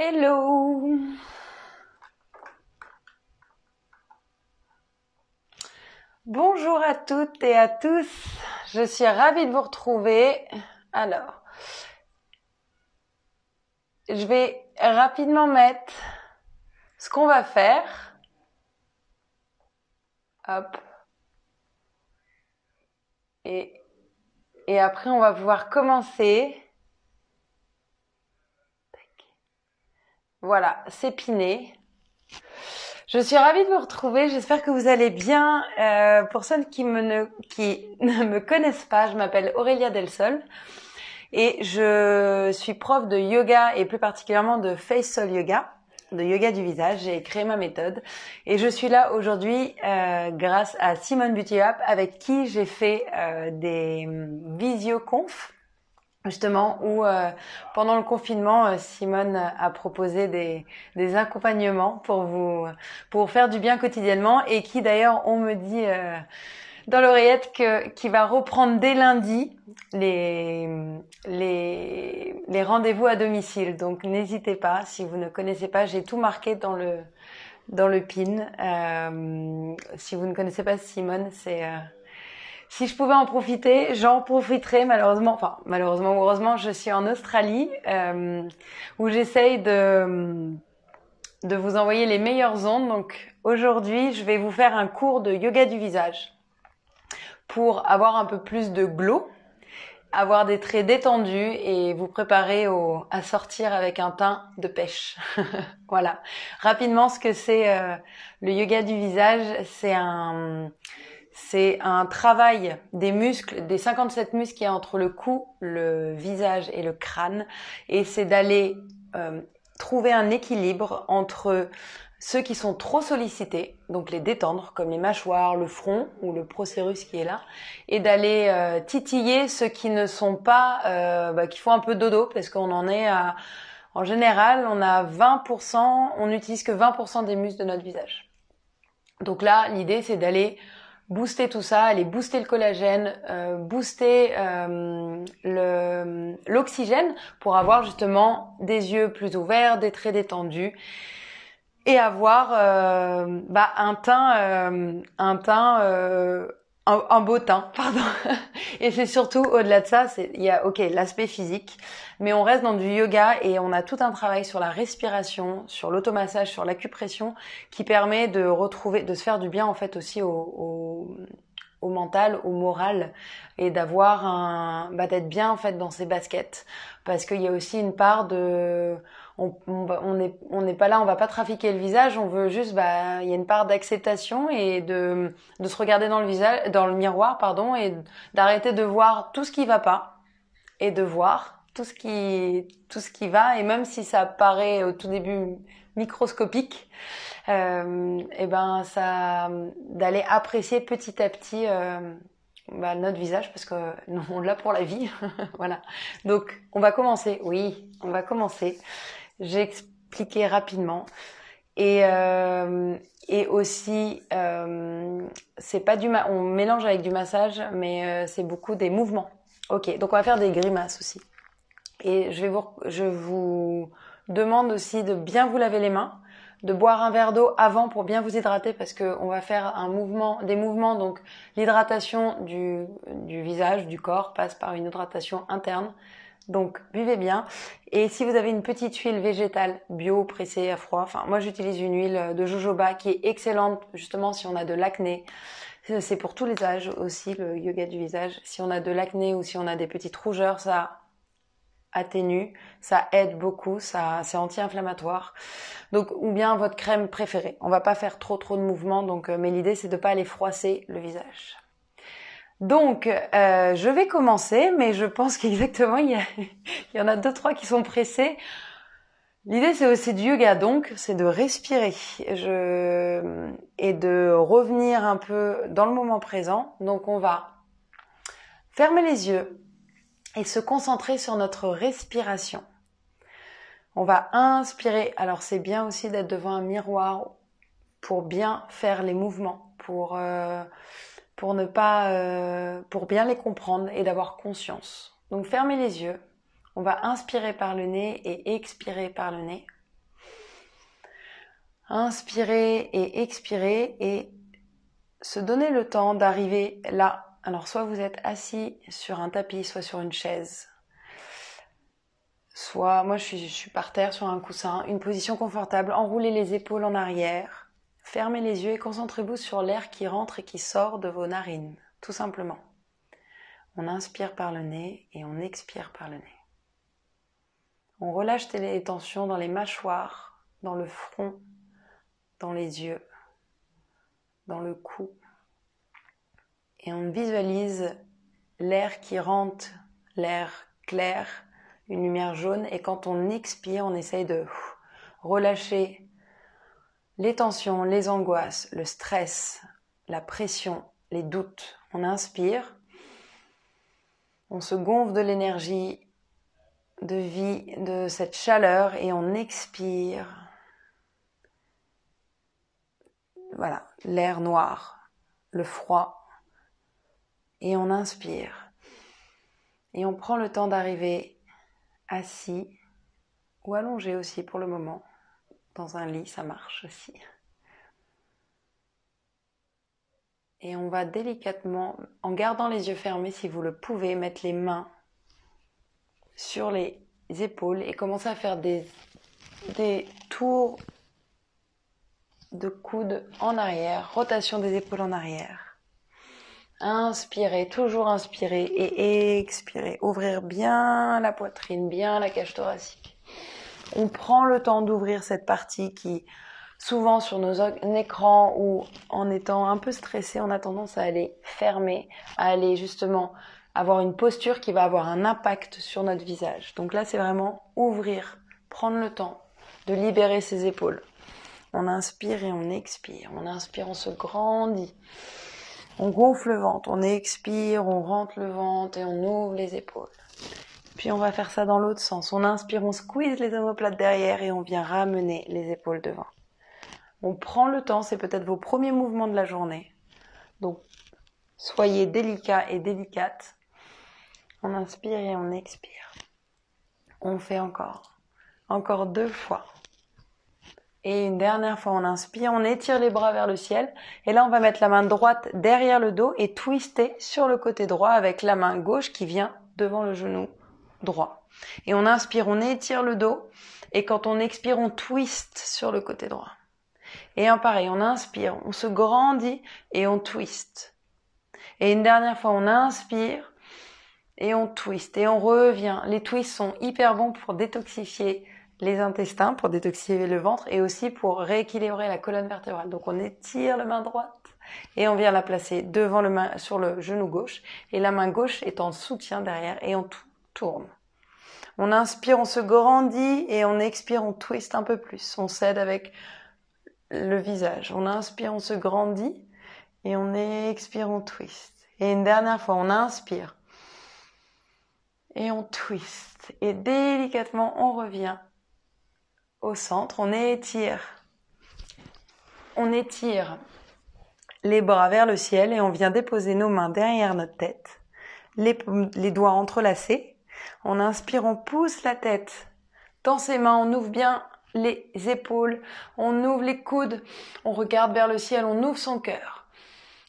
Hello! Bonjour à toutes et à tous, je suis ravie de vous retrouver. Alors, je vais rapidement mettre ce qu'on va faire. Hop. Et après, on va pouvoir commencer. Voilà, c'est piné. Je suis ravie de vous retrouver, j'espère que vous allez bien. Pour ceux qui ne me connaissent pas, je m'appelle Aurélia Delsol et je suis prof de yoga et plus particulièrement de Face Soul Yoga, de yoga du visage. J'ai créé ma méthode et je suis là aujourd'hui grâce à Simone Beauty App avec qui j'ai fait des visioconf. Justement, où pendant le confinement, Simone a proposé des accompagnements pour vous faire du bien quotidiennement et qui d'ailleurs, on me dit dans l'oreillette qui va reprendre dès lundi les rendez-vous à domicile. Donc n'hésitez pas, si vous ne connaissez pas, j'ai tout marqué dans le pin. Si vous ne connaissez pas Simone, c'est si je pouvais en profiter, j'en profiterais malheureusement. Enfin, malheureusement ou heureusement, je suis en Australie où j'essaye de vous envoyer les meilleures ondes. Donc aujourd'hui, je vais vous faire un cours de yoga du visage pour avoir un peu plus de glow, avoir des traits détendus et vous préparer à sortir avec un teint de pêche. Voilà. Rapidement, ce que c'est le yoga du visage, c'est un travail des muscles, des 57 muscles qu'il y a entre le cou, le visage et le crâne. Et c'est d'aller trouver un équilibre entre ceux qui sont trop sollicités, donc les détendre, comme les mâchoires, le front ou le procérus qui est là, et d'aller titiller ceux qui ne sont pas, qui font un peu dodo, parce qu'on en est à... En général, on a 20%, on n'utilise que 20% des muscles de notre visage. Donc là, l'idée, c'est d'aller booster tout ça, aller booster le collagène, booster l'oxygène pour avoir justement des yeux plus ouverts, des traits détendus et avoir un beau teint, pardon. Et c'est surtout au-delà de ça, il y a l'aspect physique, mais on reste dans du yoga et on a tout un travail sur la respiration, sur l'automassage, sur l'acupression qui permet de se faire du bien en fait aussi au mental, au moral et d'avoir d'être bien en fait dans ses baskets parce qu'il y a aussi une part de on n'est pas là, on va pas trafiquer le visage, on veut juste il y a une part d'acceptation et de se regarder dans le miroir et d'arrêter de voir tout ce qui va pas et de voir tout ce qui va et même si ça paraît au tout début microscopique ça d'aller apprécier petit à petit notre visage parce que on l'a pour la vie. Voilà. Donc on va commencer. J'ai expliqué rapidement et aussi c'est pas on mélange avec du massage mais c'est beaucoup des mouvements. OK, donc on va faire des grimaces aussi. Et je vous demande aussi de bien vous laver les mains, de boire un verre d'eau avant pour bien vous hydrater parce que on va faire des mouvements, donc l'hydratation du visage, du corps passe par une hydratation interne. Donc buvez bien. Et si vous avez une petite huile végétale bio pressée à froid, moi j'utilise une huile de jojoba qui est excellente justement si on a de l'acné. C'est pour tous les âges aussi le yoga du visage. Si on a de l'acné ou si on a des petites rougeurs, ça atténue, ça aide beaucoup, c'est anti-inflammatoire. Donc ou bien votre crème préférée. On va pas faire trop de mouvements mais l'idée c'est de pas aller froisser le visage. Donc je vais commencer mais je pense qu'exactement il y en a 2-3 qui sont pressés. L'idée c'est aussi du yoga donc c'est de respirer et de revenir un peu dans le moment présent. Donc on va fermer les yeux et se concentrer sur notre respiration. On va inspirer. Alors c'est bien aussi d'être devant un miroir pour bien faire les mouvements, pour bien les comprendre et d'avoir conscience. Donc fermez les yeux. On va inspirer par le nez et expirer par le nez. Inspirer et expirer et se donner le temps d'arriver là. Alors soit vous êtes assis sur un tapis, soit sur une chaise. Soit, moi je suis par terre sur un coussin, une position confortable, enroulez les épaules en arrière, fermez les yeux et concentrez-vous sur l'air qui rentre et qui sort de vos narines, tout simplement. On inspire par le nez et on expire par le nez. On relâche les tensions dans les mâchoires, dans le front, dans les yeux, dans le cou. Et on visualise l'air qui rentre, l'air clair, une lumière jaune. Et quand on expire, on essaye de relâcher les tensions, les angoisses, le stress, la pression, les doutes. On inspire, on se gonfle de l'énergie, de vie, de cette chaleur et on expire. Voilà, l'air noir, le froid. Et on inspire. Et on prend le temps d'arriver assis ou allongé aussi pour le moment. Dans un lit, ça marche aussi. Et on va délicatement, en gardant les yeux fermés si vous le pouvez, mettre les mains sur les épaules et commencer à faire des tours de coude en arrière, rotation des épaules en arrière. Inspirez, toujours inspirer et expirer. Ouvrir bien la poitrine, bien la cage thoracique. On prend le temps d'ouvrir cette partie qui, souvent sur nos écrans ou en étant un peu stressé, on a tendance à aller fermer, à aller justement avoir une posture qui va avoir un impact sur notre visage. Donc là, c'est vraiment ouvrir, prendre le temps de libérer ses épaules. On inspire et on expire. On inspire, on se grandit. On gonfle le ventre, on expire, on rentre le ventre et on ouvre les épaules. Puis on va faire ça dans l'autre sens. On inspire, on squeeze les omoplates derrière et on vient ramener les épaules devant. On prend le temps, c'est peut-être vos premiers mouvements de la journée. Donc, soyez délicats et délicates. On inspire et on expire. On fait encore 2 fois. Et une dernière fois, on inspire, on étire les bras vers le ciel. Et là, on va mettre la main droite derrière le dos et twister sur le côté droit avec la main gauche qui vient devant le genou droit. Et on inspire, on étire le dos. Et quand on expire, on twist sur le côté droit. Et pareil, on inspire, on se grandit et on twist. Et une dernière fois, on inspire et on twist. Et on revient. Les twists sont hyper bons pour détoxifier les intestins, pour détoxifier le ventre et aussi pour rééquilibrer la colonne vertébrale. Donc on étire la main droite et on vient la placer sur le genou gauche et la main gauche est en soutien derrière et on tourne. On inspire, on se grandit et on expire, on twist un peu plus. On s'aide avec le visage. On inspire, on se grandit et on expire, on twist. Et une dernière fois, on inspire et on twist. Et délicatement, on revient au centre, on étire les bras vers le ciel et on vient déposer nos mains derrière notre tête, les doigts entrelacés. On inspire, on pousse la tête dans ses mains, on ouvre bien les épaules, on ouvre les coudes, on regarde vers le ciel, on ouvre son cœur.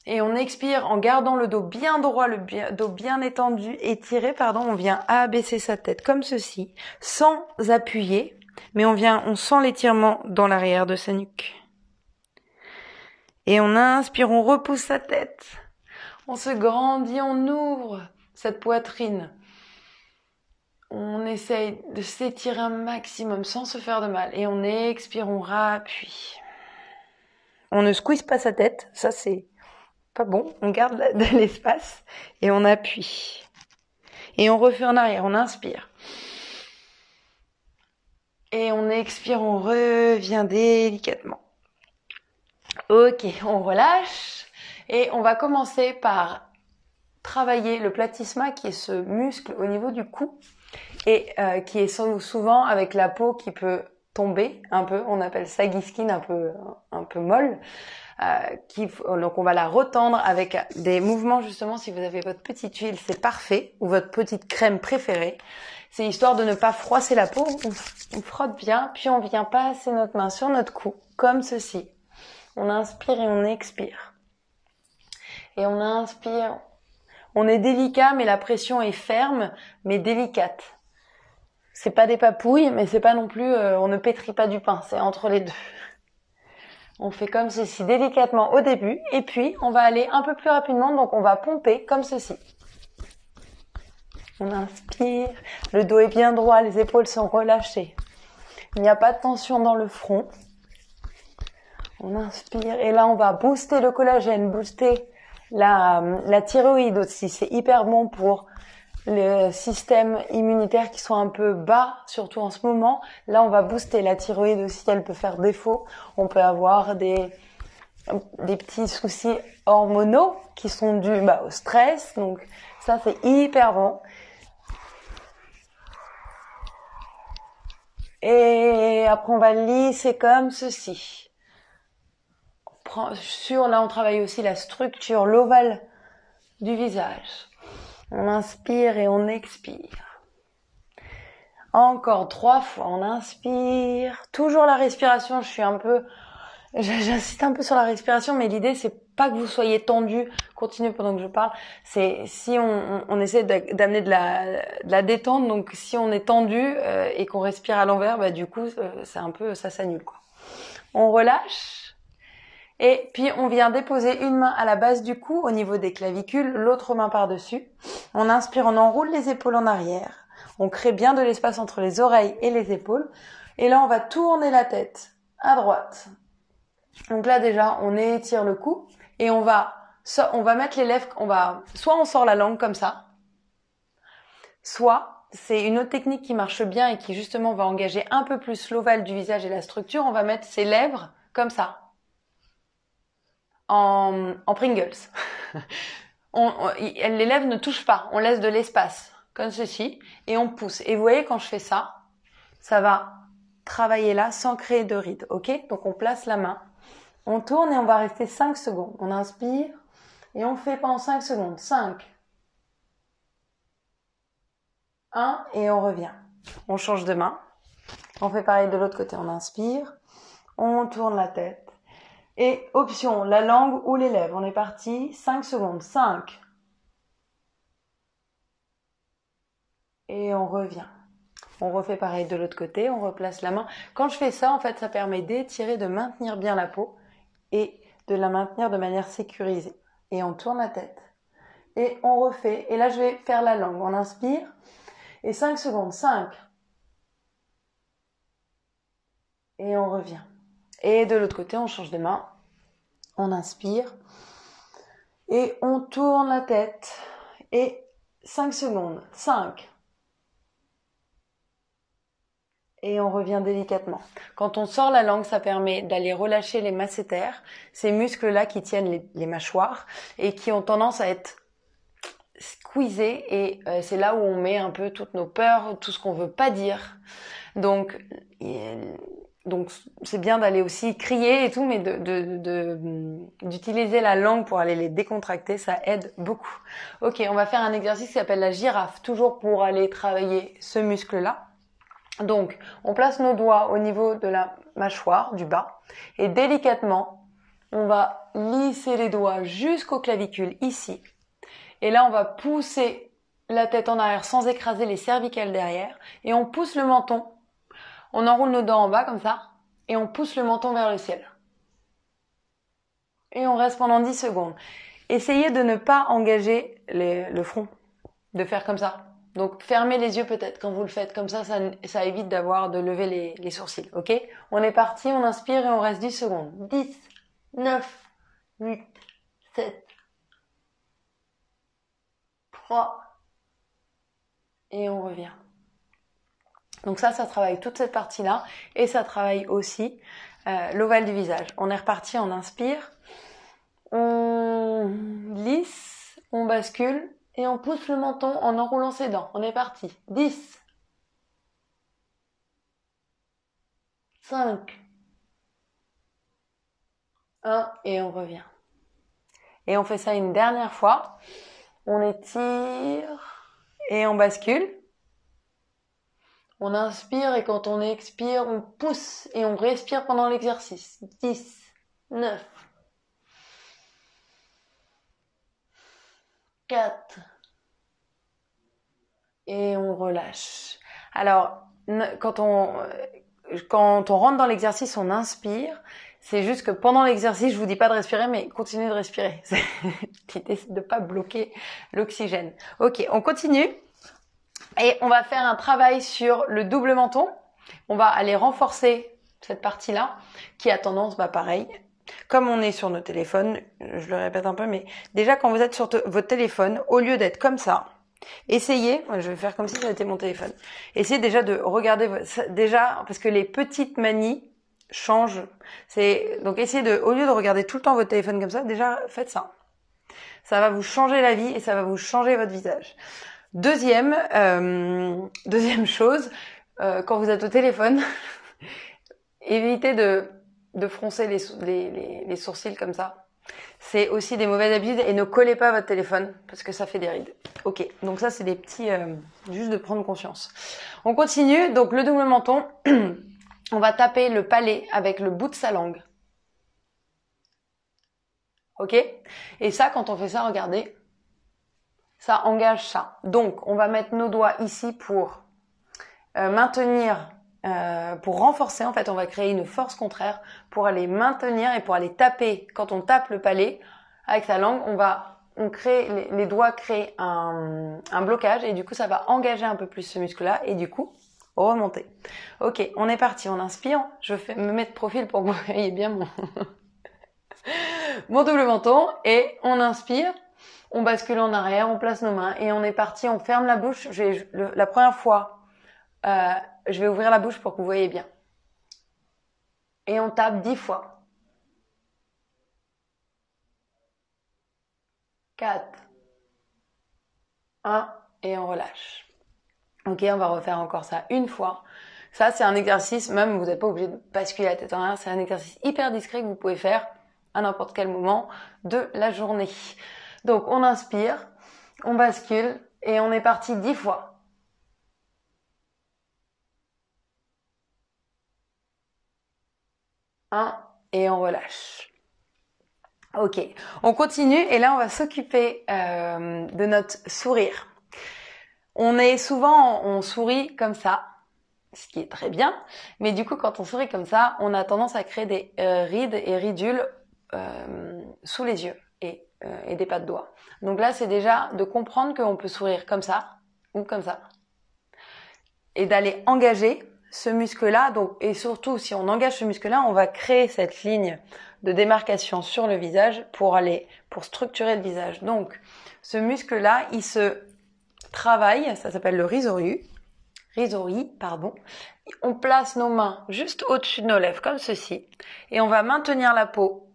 Et on expire en gardant le dos bien droit, dos bien étiré, on vient abaisser sa tête comme ceci, sans appuyer. Mais on sent l'étirement dans l'arrière de sa nuque. Et on inspire, on repousse sa tête. On se grandit, on ouvre cette poitrine. On essaye de s'étirer un maximum sans se faire de mal. Et on expire, on rappuie. On ne squeeze pas sa tête, ça c'est pas bon. On garde de l'espace et on appuie. Et on refait en arrière, on inspire. Et on expire, on revient délicatement. Ok, on relâche. Et on va commencer par travailler le platysma, qui est ce muscle au niveau du cou. Et qui est souvent avec la peau qui peut tomber un peu. On appelle ça skin un peu molle. Donc on va la retendre avec des mouvements justement. Si vous avez votre petite huile, c'est parfait, ou votre petite crème préférée. C'est histoire de ne pas froisser la peau. On frotte bien, puis on vient passer notre main sur notre cou, comme ceci. On inspire et on expire. Et on inspire. On est délicat, mais la pression est ferme, mais délicate. C'est pas des papouilles, mais c'est pas non plus, on ne pétrit pas du pain, c'est entre les deux. On fait comme ceci délicatement au début, et puis on va aller un peu plus rapidement, donc on va pomper comme ceci. On inspire, le dos est bien droit, les épaules sont relâchées. Il n'y a pas de tension dans le front. On inspire, et là on va booster le collagène, booster la thyroïde aussi. C'est hyper bon pour le système immunitaire qui sont un peu bas, surtout en ce moment. Là, on va booster la thyroïde aussi, elle peut faire défaut. On peut avoir des petits soucis hormonaux qui sont dus au stress. Donc ça, c'est hyper bon. Et après, on va lisser comme ceci. Là, on travaille aussi la structure, l'ovale du visage. On inspire et on expire. Encore 3 fois, on inspire. Toujours la respiration, j'insiste un peu sur la respiration, mais l'idée, c'est pas que vous soyez tendu. Continuez pendant que je parle. C'est si on essaie d'amener de la détente, donc si on est tendu et qu'on respire à l'envers, du coup, c'est un peu, ça s'annule, quoi. On relâche. Et puis, on vient déposer une main à la base du cou, au niveau des clavicules, l'autre main par-dessus. On inspire, on enroule les épaules en arrière. On crée bien de l'espace entre les oreilles et les épaules. Et là, on va tourner la tête à droite. Donc là, déjà, on étire le cou. Et on va mettre les lèvres, soit on sort la langue comme ça, soit, c'est une autre technique qui marche bien et qui justement va engager un peu plus l'ovale du visage et la structure. On va mettre ses lèvres comme ça. En Pringles. Les lèvres ne touchent pas, on laisse de l'espace, comme ceci, et on pousse. Et vous voyez, quand je fais ça, ça va travailler là sans créer de rides, ok? Donc on place la main, on tourne et on va rester 5 secondes. On inspire et on fait pendant 5 secondes. 5. 1 et on revient. On change de main. On fait pareil de l'autre côté, on inspire, on tourne la tête. Et option, la langue ou les lèvres. On est parti. 5 secondes. 5. Et on revient. On refait pareil de l'autre côté. On replace la main. Quand je fais ça, en fait, ça permet d'étirer, de maintenir bien la peau et de la maintenir de manière sécurisée. Et on tourne la tête. Et on refait. Et là, je vais faire la langue. On inspire. Et 5 secondes. 5. Et on revient. Et de l'autre côté, on change de main. On inspire. Et on tourne la tête. Et 5 secondes. 5. Et on revient délicatement. Quand on sort la langue, ça permet d'aller relâcher les masséters, ces muscles-là qui tiennent les mâchoires et qui ont tendance à être squeezés. Et c'est là où on met un peu toutes nos peurs, tout ce qu'on veut pas dire. Donc c'est bien d'aller aussi crier et tout, mais d'utiliser la langue pour aller les décontracter, ça aide beaucoup. Ok, on va faire un exercice qui s'appelle la girafe, toujours pour aller travailler ce muscle-là. Donc, on place nos doigts au niveau de la mâchoire, du bas, et délicatement, on va lisser les doigts jusqu'aux clavicules, ici. Et là, on va pousser la tête en arrière sans écraser les cervicales derrière, et on pousse le menton. On enroule nos dents en bas, comme ça, et on pousse le menton vers le ciel. Et on reste pendant 10 secondes. Essayez de ne pas engager le front, de faire comme ça. Donc, fermez les yeux peut-être quand vous le faites. Comme ça évite de lever les sourcils, ok? On est parti, on inspire et on reste 10 secondes. 10, 9, 8, 7, 3, et on revient. Donc ça travaille toute cette partie-là et ça travaille aussi l'ovale du visage. On est reparti, on inspire, on lisse, on bascule et on pousse le menton en enroulant ses dents. On est parti. 10, 5, 1 et on revient. Et on fait ça une dernière fois. On étire et on bascule. On inspire et quand on expire, on pousse et on respire pendant l'exercice. 10, 9, 4 et on relâche. Alors, quand on rentre dans l'exercice, on inspire. C'est juste que pendant l'exercice, je vous dis pas de respirer, mais continuez de respirer. L'idée, c'est de pas bloquer l'oxygène. Ok, on continue. Et on va faire un travail sur le double menton. On va aller renforcer cette partie-là, qui a tendance, pareil. Comme on est sur nos téléphones, je le répète un peu, mais déjà quand vous êtes sur votre téléphone, au lieu d'être comme ça, essayez, je vais faire comme si ça était mon téléphone. Essayez déjà de regarder, déjà, parce que les petites manies changent. Donc essayez au lieu de regarder tout le temps votre téléphone comme ça, déjà faites ça. Ça va vous changer la vie et ça va vous changer votre visage. Deuxième chose, quand vous êtes au téléphone, évitez de froncer les sourcils comme ça. C'est aussi des mauvaises habitudes et ne collez pas votre téléphone parce que ça fait des rides. Ok, donc ça c'est des petits, juste de prendre conscience. On continue, donc le double menton, on va taper le palais avec le bout de sa langue. Ok? Et ça, quand on fait ça, regardez, ça engage ça. Donc, on va mettre nos doigts ici pour maintenir, pour renforcer, en fait, on va créer une force contraire pour aller maintenir et pour aller taper. Quand on tape le palais avec sa langue, les doigts créent un blocage et du coup, ça va engager un peu plus ce muscle-là et du coup, remonter. Ok, on est parti, on inspire. Je vais me mettre de profil pour que vous voyez bien mon double menton et on inspire. On bascule en arrière, on place nos mains et on est parti, on ferme la bouche. La première fois, je vais ouvrir la bouche pour que vous voyez bien. Et on tape 10 fois. 4, 1 et on relâche. Ok, on va refaire encore ça une fois. Ça, c'est un exercice, même vous n'êtes pas obligé de basculer la tête en arrière, c'est un exercice hyper discret que vous pouvez faire à n'importe quel moment de la journée. Donc, on inspire, on bascule et on est parti 10 fois. 1 et on relâche. Ok, on continue et là, on va s'occuper de notre sourire. On sourit comme ça, ce qui est très bien, mais du coup, quand on sourit comme ça, on a tendance à créer des rides et ridules sous les yeux et des pas de doigts. Donc là, c'est déjà de comprendre qu'on peut sourire comme ça ou comme ça. Et d'aller engager ce muscle-là. Et surtout, si on engage ce muscle-là, on va créer cette ligne de démarcation sur le visage pour structurer le visage. Donc, ce muscle-là, il se travaille, ça s'appelle le rhizori, pardon. On place nos mains juste au-dessus de nos lèvres, comme ceci. Et on va maintenir la peau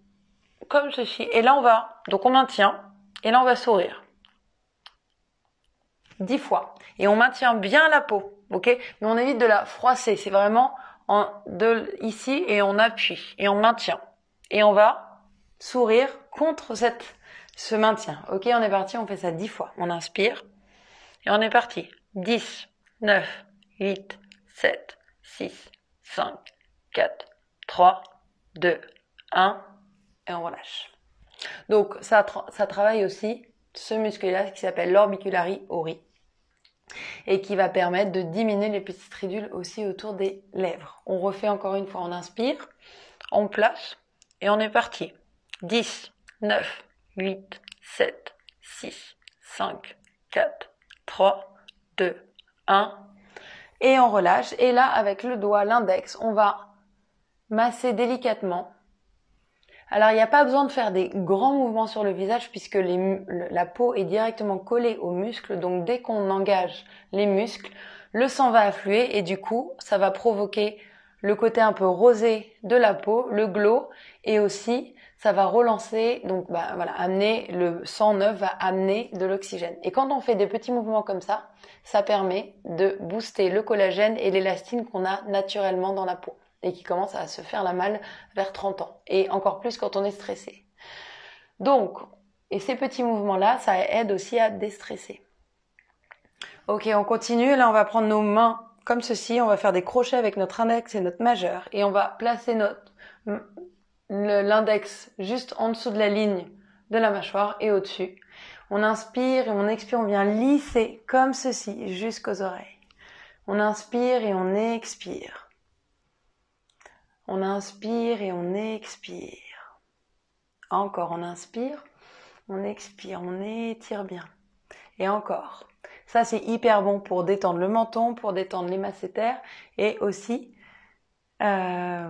comme ceci. Et là, on maintient. Et là, on va sourire. 10 fois. Et on maintient bien la peau. Ok? Mais on évite de la froisser. C'est vraiment ici et on appuie. Et on maintient. Et on va sourire contre ce maintien. Ok? On est parti. On fait ça 10 fois. On inspire. Et on est parti. 10, 9, 8, 7, 6, 5, 4, 3, 2, 1. Et on relâche. Donc, ça travaille aussi ce muscle-là qui s'appelle l'orbicularis oris et qui va permettre de diminuer les petites ridules aussi autour des lèvres. On refait encore une fois, on inspire, on place et on est parti. 10, 9, 8, 7, 6, 5, 4, 3, 2, 1 et on relâche. Et là, avec le doigt, l'index, on va masser délicatement. Alors, il n'y a pas besoin de faire des grands mouvements sur le visage puisque la peau est directement collée aux muscles. Donc, dès qu'on engage les muscles, le sang va affluer et du coup, ça va provoquer le côté un peu rosé de la peau, le glow et aussi, ça va relancer, donc le sang neuf va amener de l'oxygène. Et quand on fait des petits mouvements comme ça permet de booster le collagène et l'élastine qu'on a naturellement dans la peau. et qui commence à se faire la malle vers 30 ans. Et encore plus quand on est stressé. Donc, et ces petits mouvements-là, ça aide aussi à déstresser. Ok, on continue. Là, on va prendre nos mains comme ceci. On va faire des crochets avec notre index et notre majeur. Et on va placer l'index juste en dessous de la ligne de la mâchoire et au-dessus. On inspire et on expire. On vient lisser comme ceci jusqu'aux oreilles. On inspire et on expire. On inspire et on expire. Encore, on inspire, on expire, on étire bien. Et encore. Ça, c'est hyper bon pour détendre le menton, pour détendre les masséters et aussi avant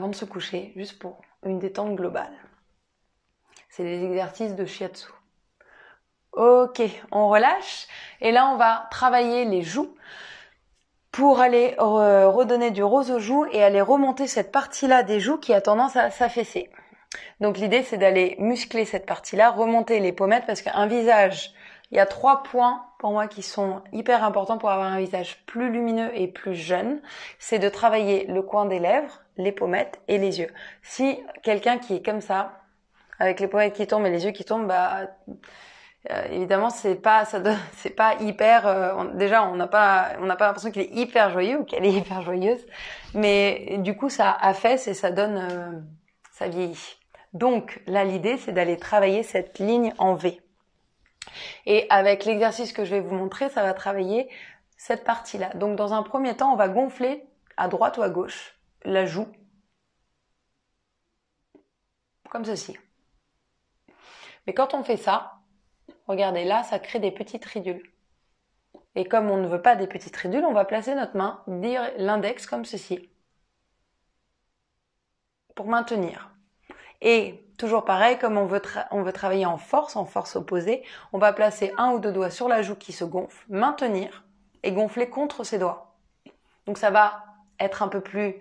de se coucher, juste pour une détente globale. C'est les exercices de shiatsu. Ok, on relâche. Et là, on va travailler les joues pour aller redonner du rose aux joues et aller remonter cette partie-là des joues qui a tendance à s'affaisser. Donc l'idée, c'est d'aller muscler cette partie-là, remonter les pommettes, parce qu'un visage, il y a 3 points pour moi qui sont hyper importants pour avoir un visage plus lumineux et plus jeune. C'est de travailler le coin des lèvres, les pommettes et les yeux. Si quelqu'un qui est comme ça, avec les pommettes qui tombent et les yeux qui tombent, évidemment c'est pas hyper déjà on n'a pas l'impression qu'il est hyper joyeux ou qu'elle est hyper joyeuse, mais du coup ça affaisse et ça donne ça vieillit. Donc là l'idée c'est d'aller travailler cette ligne en V. Et avec l'exercice que je vais vous montrer, ça va travailler cette partie-là. Donc dans un premier temps, on va gonfler à droite ou à gauche la joue comme ceci. Mais quand on fait ça, regardez, là, ça crée des petites ridules. Et comme on ne veut pas des petites ridules, on va placer notre main, dire l'index comme ceci. Pour maintenir. Et toujours pareil, comme on veut travailler en force opposée, on va placer 1 ou 2 doigts sur la joue qui se gonfle, maintenir et gonfler contre ses doigts. Donc ça va être un peu plus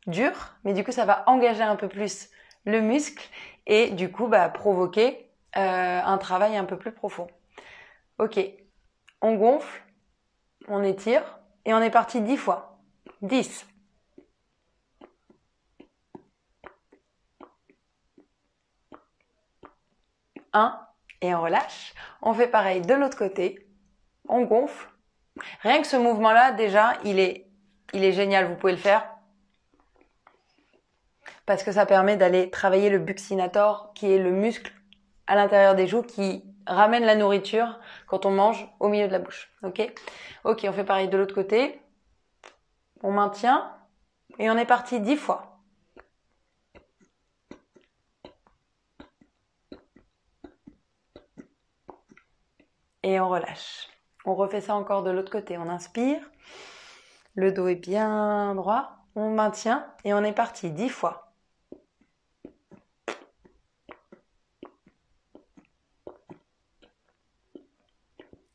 dur, mais du coup ça va engager un peu plus le muscle et du coup provoquer un travail un peu plus profond. Ok, on gonfle, on étire et on est parti 10 fois. 10. 1 et on relâche. On fait pareil de l'autre côté. On gonfle. Rien que ce mouvement-là, déjà, il est génial. Vous pouvez le faire parce que ça permet d'aller travailler le buccinator, qui est le muscle à l'intérieur des joues qui ramène la nourriture quand on mange au milieu de la bouche. Ok, on fait pareil de l'autre côté. On maintient et on est parti 10 fois. Et on relâche. On refait ça encore de l'autre côté. On inspire. Le dos est bien droit. On maintient et on est parti 10 fois.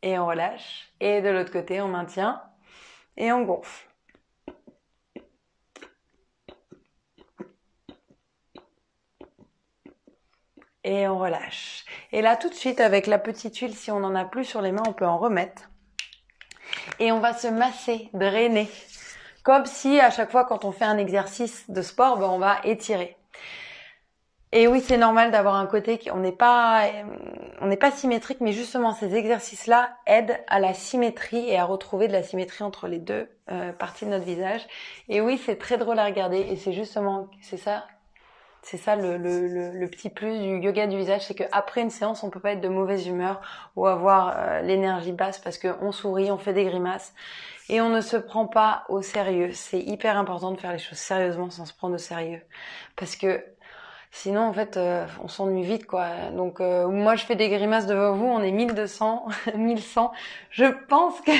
Et on relâche. Et de l'autre côté, on maintient et on gonfle. Et on relâche. Et là, tout de suite, avec la petite huile, si on n'en a plus sur les mains, on peut en remettre. Et on va se masser, drainer. Comme si, à chaque fois, quand on fait un exercice de sport, on va étirer. Et oui, c'est normal d'avoir un côté on n'est pas symétrique, mais justement, ces exercices-là aident à la symétrie et à retrouver de la symétrie entre les deux parties de notre visage. Et oui, c'est très drôle à regarder. Et c'est ça le petit plus du yoga du visage, c'est qu'après une séance, on peut pas être de mauvaise humeur ou avoir l'énergie basse parce qu'on sourit, on fait des grimaces et on ne se prend pas au sérieux. C'est hyper important de faire les choses sérieusement sans se prendre au sérieux parce que sinon, en fait, on s'ennuie vite, quoi. Donc, moi, je fais des grimaces devant vous. On est 1200, 1100. Je pense que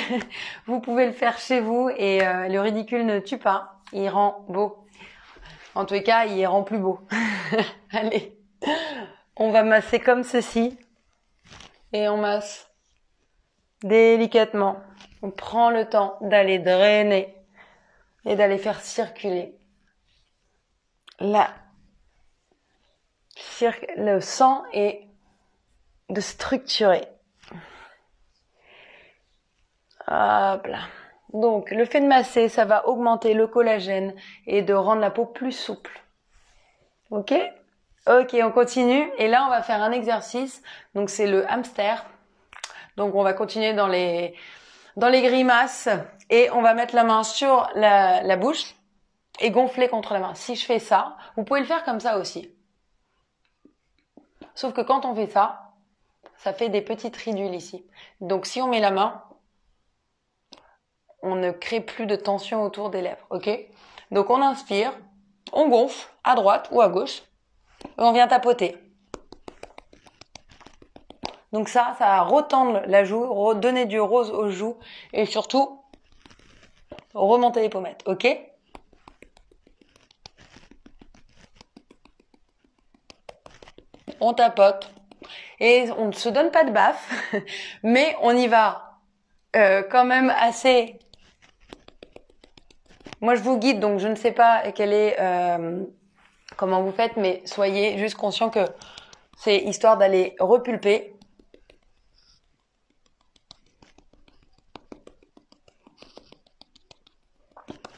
vous pouvez le faire chez vous et le ridicule ne tue pas. Il rend beau. En tous les cas, il rend plus beau. Allez, on va masser comme ceci. Et on masse délicatement. On prend le temps d'aller drainer et d'aller faire circuler le sang et de structurer. Hop là. Donc, le fait de masser, ça va augmenter le collagène et de rendre la peau plus souple. Ok? Ok, on continue. Et là, on va faire un exercice. Donc, c'est le hamster. Donc, on va continuer dans les grimaces. Et on va mettre la main sur la bouche et gonfler contre la main. Si je fais ça, vous pouvez le faire comme ça aussi. Sauf que quand on fait ça, ça fait des petites ridules ici. Donc, si on met la main, on ne crée plus de tension autour des lèvres, ok? Donc on inspire, on gonfle à droite ou à gauche, et on vient tapoter. Donc ça va retendre la joue, redonner du rose aux joues et surtout remonter les pommettes, ok? On tapote et on ne se donne pas de baffe, mais on y va quand même assez. Moi, je vous guide, donc je ne sais pas comment vous faites, mais soyez juste conscients que c'est histoire d'aller repulper.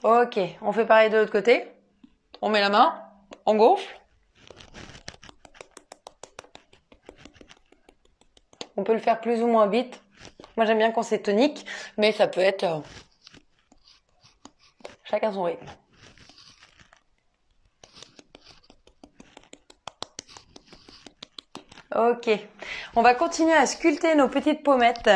Ok, on fait pareil de l'autre côté. On met la main, on gonfle. On peut le faire plus ou moins vite. Moi, j'aime bien quand c'est tonique, mais ça peut être chacun son rythme. Ok, on va continuer à sculpter nos petites pommettes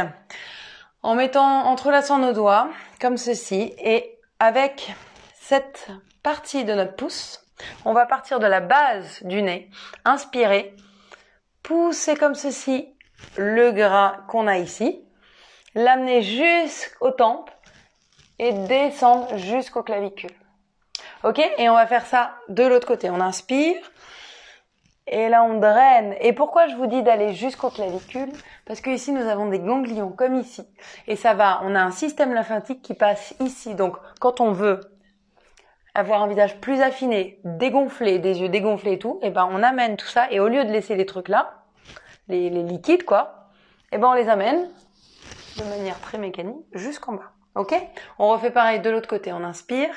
en entrelaçant nos doigts comme ceci et avec cette partie de notre pouce, on va partir de la base du nez, inspirer, pousser comme ceci le gras qu'on a ici, l'amener jusqu'aux tempes et descendre jusqu'aux clavicules. Ok, et on va faire ça de l'autre côté. On inspire. Et là, on draine. Et pourquoi je vous dis d'aller jusqu'aux clavicules? Parce que ici, nous avons des ganglions, comme ici. Et ça va, on a un système lymphatique qui passe ici. Donc, quand on veut avoir un visage plus affiné, dégonflé, des yeux dégonflés et tout, et ben, on amène tout ça. Et au lieu de laisser les trucs là, les liquides, quoi, et ben, on les amène de manière très mécanique jusqu'en bas. Ok? On refait pareil de l'autre côté. On inspire.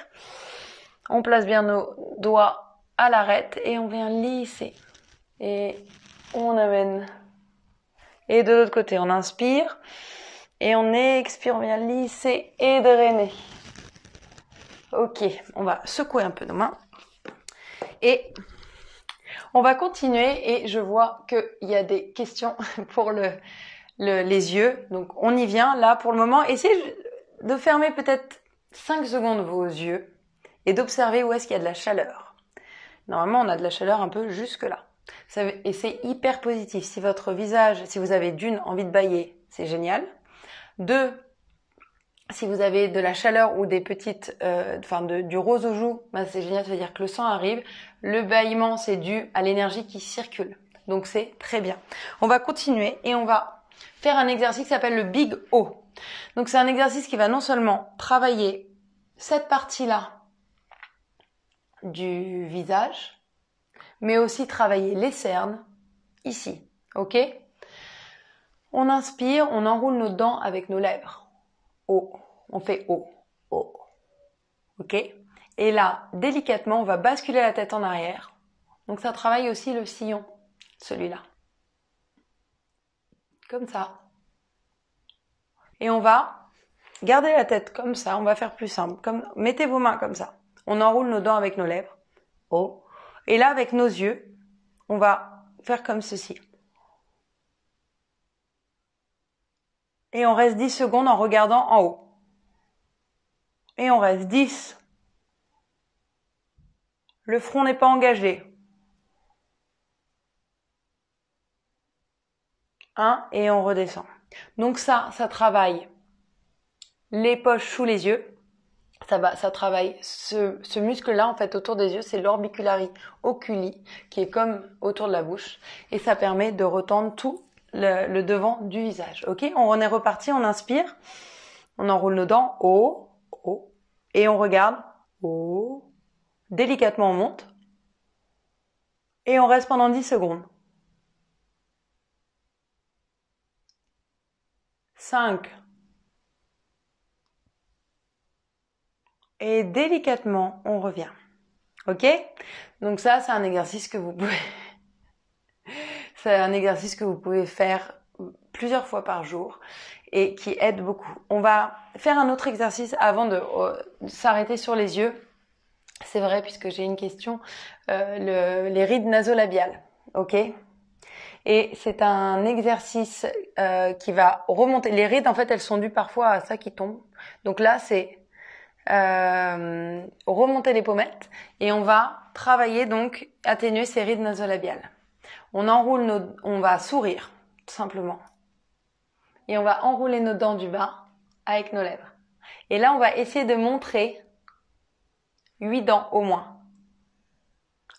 On place bien nos doigts à l'arête et on vient lisser. Et on amène. Et de l'autre côté, on inspire. Et on expire, on vient lisser et drainer. Ok, on va secouer un peu nos mains. Et on va continuer. Et je vois qu'il y a des questions pour les yeux. Donc on y vient là pour le moment. Essayez de fermer peut-être 5 secondes vos yeux et d'observer où est-ce qu'il y a de la chaleur. Normalement, on a de la chaleur un peu jusque là. Et c'est hyper positif. Si votre visage, si vous avez d'une envie de bâiller, c'est génial. Deux, si vous avez de la chaleur ou des petites, du rose aux joues, bah c'est génial, ça veut dire que le sang arrive. Le bâillement, c'est dû à l'énergie qui circule. Donc c'est très bien. On va continuer et on va faire un exercice qui s'appelle le Big O. Donc c'est un exercice qui va non seulement travailler cette partie-là du visage, mais aussi travailler les cernes, ici, ok? On inspire, on enroule nos dents avec nos lèvres. O, on fait O, O, ok? Et là, délicatement, on va basculer la tête en arrière. Donc ça travaille aussi le sillon, celui-là. Comme ça. Et on va garder la tête comme ça, on va faire plus simple. Mettez vos mains comme ça. On enroule nos dents avec nos lèvres. O. Et là, avec nos yeux, on va faire comme ceci. Et on reste 10 secondes en regardant en haut. Et on reste 10. Le front n'est pas engagé. 1 et on redescend. Donc ça travaille les poches sous les yeux. Ça travaille ce muscle-là, en fait, autour des yeux, c'est l'orbicularis oculi, qui est comme autour de la bouche. Et ça permet de retendre tout le devant du visage. Ok, on est reparti, on inspire. On enroule nos dents. O, O. Et on regarde. O. Délicatement, on monte. Et on reste pendant 10 secondes. 5, Et délicatement, on revient. Ok? Donc ça, c'est un exercice que vous pouvez... c'est un exercice que vous pouvez faire plusieurs fois par jour et qui aide beaucoup. On va faire un autre exercice avant de s'arrêter sur les yeux. C'est vrai, puisque j'ai une question. Les rides nasolabiales. Ok? Et c'est un exercice qui va remonter. Les rides, en fait, elles sont dues parfois à ça qui tombe. Donc là, c'est remonter les pommettes et on va travailler donc atténuer ces rides nasolabiales. On va sourire tout simplement et on va enrouler nos dents du bas avec nos lèvres. Et là, on va essayer de montrer 8 dents au moins.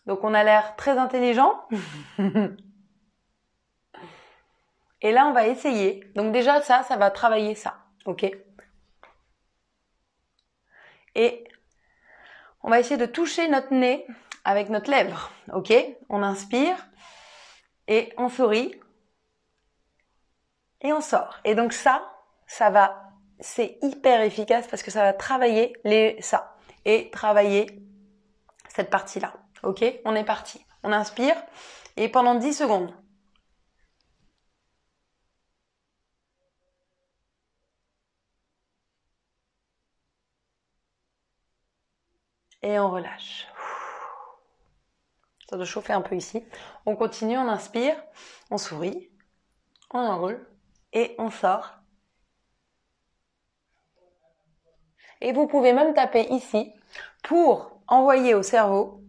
Donc on a l'air très intelligent. Et là, on va essayer. Donc déjà, ça va travailler ça. Ok? Et on va essayer de toucher notre nez avec notre lèvre. Ok? On inspire et on sourit et on sort. Et donc c'est hyper efficace parce que ça va travailler ça et travailler cette partie-là. Ok? On est parti. On inspire et pendant 10 secondes. Et on relâche. Ça doit chauffer un peu ici. On continue, on inspire, on sourit, on enroule et on sort. Et vous pouvez même taper ici pour envoyer au cerveau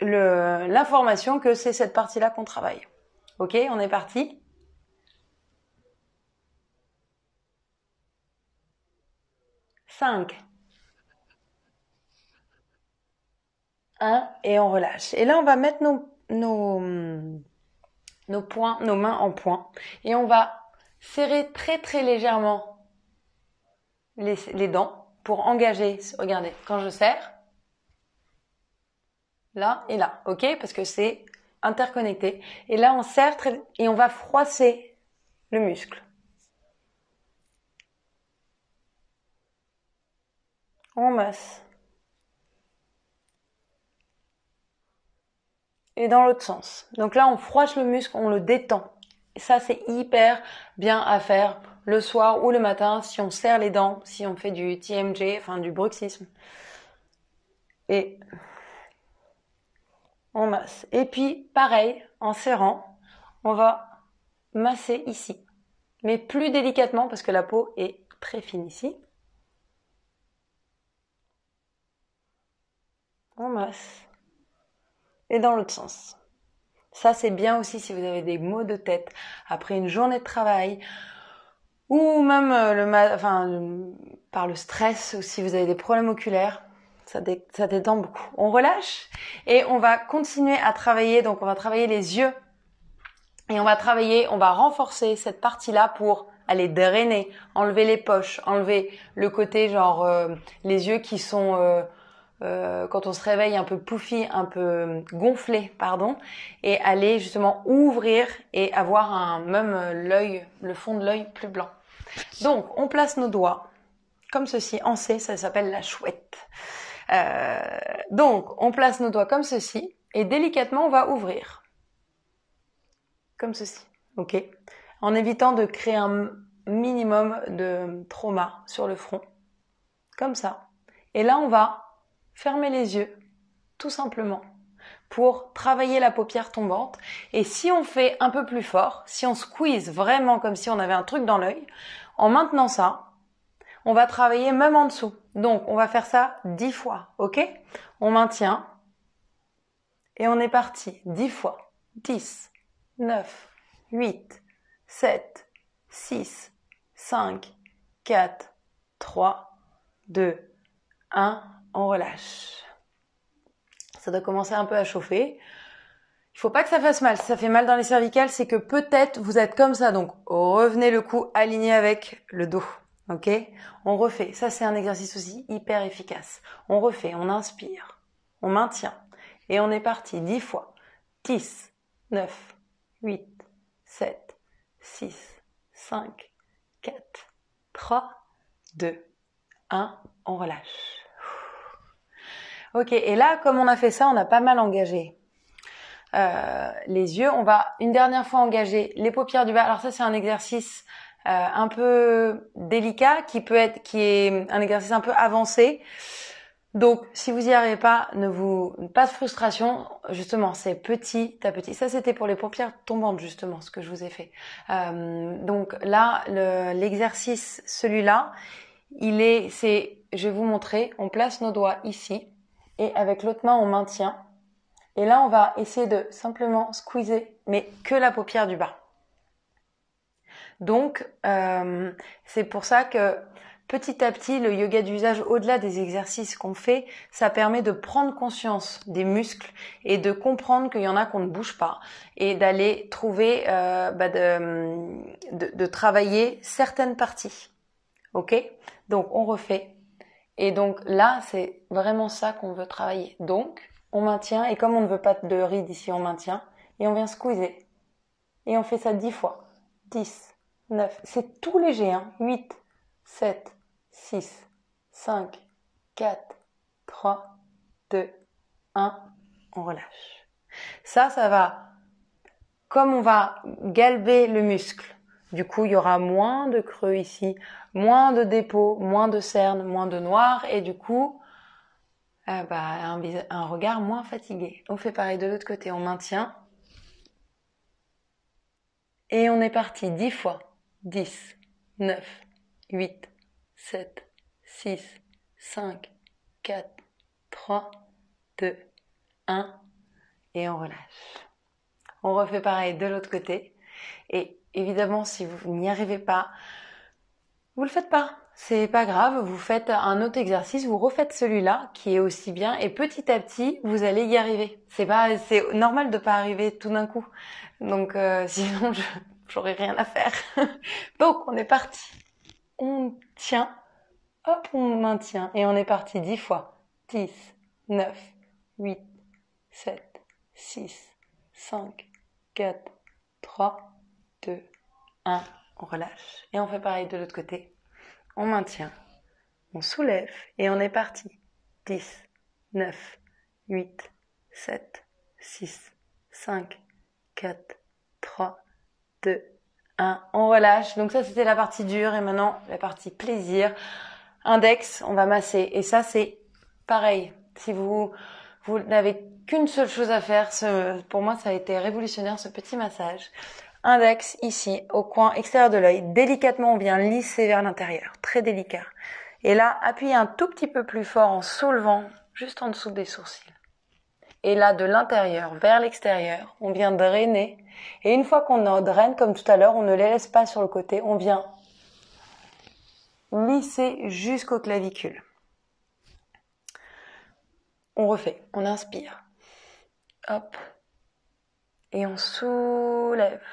l'information que c'est cette partie-là qu'on travaille. Ok, on est parti. 5, 1 et on relâche. Et là, on va mettre nos mains en poing et on va serrer très très légèrement les dents pour engager. Regardez, quand je serre, là et là, ok? Parce que c'est interconnecté. Et là, on serre et on va froisser le muscle. On masse. Et dans l'autre sens. Donc là, on froisse le muscle, on le détend. Et ça, c'est hyper bien à faire le soir ou le matin si on serre les dents, si on fait du TMJ, enfin du bruxisme. Et on masse. Et puis, pareil, en serrant, on va masser ici. Mais plus délicatement parce que la peau est très fine ici. On masse. Et dans l'autre sens. Ça, c'est bien aussi si vous avez des maux de tête après une journée de travail ou même par le stress ou si vous avez des problèmes oculaires. Ça détend beaucoup. On relâche et on va continuer à travailler. Donc, on va travailler les yeux et on va renforcer cette partie-là pour aller drainer, enlever les poches, enlever le côté genre les yeux qui sont quand on se réveille un peu pouffi, un peu gonflé, pardon, et aller justement ouvrir et avoir même le fond de l'œil plus blanc. Donc, on place nos doigts comme ceci, en C, ça s'appelle la chouette. Donc, on place nos doigts comme ceci et délicatement, on va ouvrir. Comme ceci, ok? En évitant de créer un minimum de trauma sur le front. Comme ça. Et là, on va fermer les yeux, tout simplement, pour travailler la paupière tombante. Et si on fait un peu plus fort, si on squeeze vraiment comme si on avait un truc dans l'œil, en maintenant ça, on va travailler même en dessous. Donc, on va faire ça 10 fois, ok? On maintient. Et on est parti. 10 fois. 10, 9, 8, 7, 6, 5, 4, 3, 2, 1. On relâche. Ça doit commencer un peu à chauffer. Il faut pas que ça fasse mal. Si ça fait mal dans les cervicales, c'est que peut-être vous êtes comme ça. Donc, revenez le cou aligné avec le dos. Ok? On refait. Ça, c'est un exercice aussi hyper efficace. On refait. On inspire. On maintient. Et on est parti 10 fois. 10, 9, 8, 7, 6, 5, 4, 3, 2, 1. On relâche. Ok, et là, comme on a fait ça, on a pas mal engagé les yeux. On va une dernière fois engager les paupières du bas. Alors ça, c'est un exercice un peu délicat qui est un exercice un peu avancé. Donc, si vous y arrivez pas, pas de frustration. Justement, c'est petit à petit. Ça, c'était pour les paupières tombantes, justement, ce que je vous ai fait. Donc là, l'exercice, celui-là, je vais vous montrer. On place nos doigts ici et avec l'autre main, on maintient. Et là, on va essayer de simplement squeezer, mais que la paupière du bas. Donc, c'est pour ça que petit à petit, le yoga d'usage, au-delà des exercices qu'on fait, ça permet de prendre conscience des muscles et de comprendre qu'il y en a qu'on ne bouge pas et d'aller trouver, de travailler certaines parties. Ok ? Donc, on refait. Et donc là, c'est vraiment ça qu'on veut travailler. Donc, on maintient, et comme on ne veut pas de ride ici, on maintient, et on vient squeezer. Et on fait ça 10 fois. 10, 9, c'est tout léger, hein. 8, 7, 6, 5, 4, 3, 2, 1, on relâche. Ça va, comme on va galber le muscle, du coup, il y aura moins de creux ici, moins de dépôt, moins de cernes, moins de noir, et du coup, un regard moins fatigué. On fait pareil de l'autre côté, on maintient. Et on est parti 10 fois. 10, 9, 8, 7, 6, 5, 4, 3, 2, 1. Et on relâche. On refait pareil de l'autre côté. Et évidemment, si vous n'y arrivez pas, vous le faites pas. C'est pas grave, vous faites un autre exercice, vous refaites celui-là qui est aussi bien et petit à petit, vous allez y arriver. C'est normal de pas arriver tout d'un coup. Donc sinon j'aurais rien à faire. Donc on est parti. On tient, hop, on maintient et on est parti 10 fois. 10, 9, 8, 7, 6, 5, 4, 3, 2, 1. On relâche. Et on fait pareil de l'autre côté. On maintient, on soulève et on est parti. 10, 9, 8, 7, 6, 5, 4, 3, 2, 1. On relâche. Donc ça, c'était la partie dure et maintenant, la partie plaisir. Index, on va masser. Et ça, c'est pareil. Si vous n'avez qu'une seule chose à faire, pour moi, ça a été révolutionnaire, ce petit massage. Index ici, au coin extérieur de l'œil. Délicatement, on vient lisser vers l'intérieur. Très délicat. Et là, appuyez un tout petit peu plus fort en soulevant juste en dessous des sourcils. Et là, de l'intérieur vers l'extérieur, on vient drainer. Et une fois qu'on en draine, comme tout à l'heure, on ne les laisse pas sur le côté. On vient lisser jusqu'aux clavicules. On refait. On inspire. Hop. Et on soulève.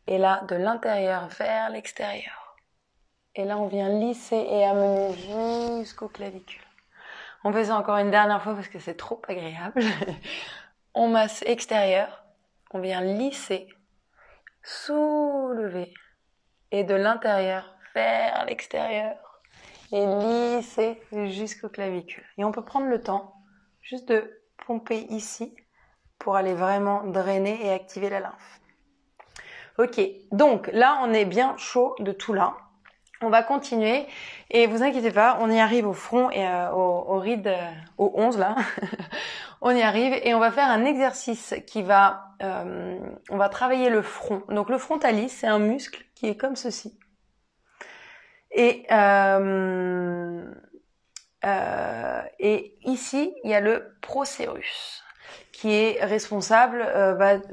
Et là, de l'intérieur vers l'extérieur. Et là, on vient lisser et amener jusqu'aux clavicules. On fait ça encore une dernière fois parce que c'est trop agréable. On masse extérieur. On vient lisser, soulever. Et de l'intérieur vers l'extérieur. Et lisser jusqu'aux clavicules. Et on peut prendre le temps juste de pomper ici pour aller vraiment drainer et activer la lymphe. Ok, donc là, on est bien chaud de tout là. On va continuer et vous inquiétez pas, on y arrive au front et au ride, au 11 là. On y arrive et on va faire un exercice on va travailler le front. Donc le frontalis, c'est un muscle qui est comme ceci. Et ici, il y a le procérus qui est responsable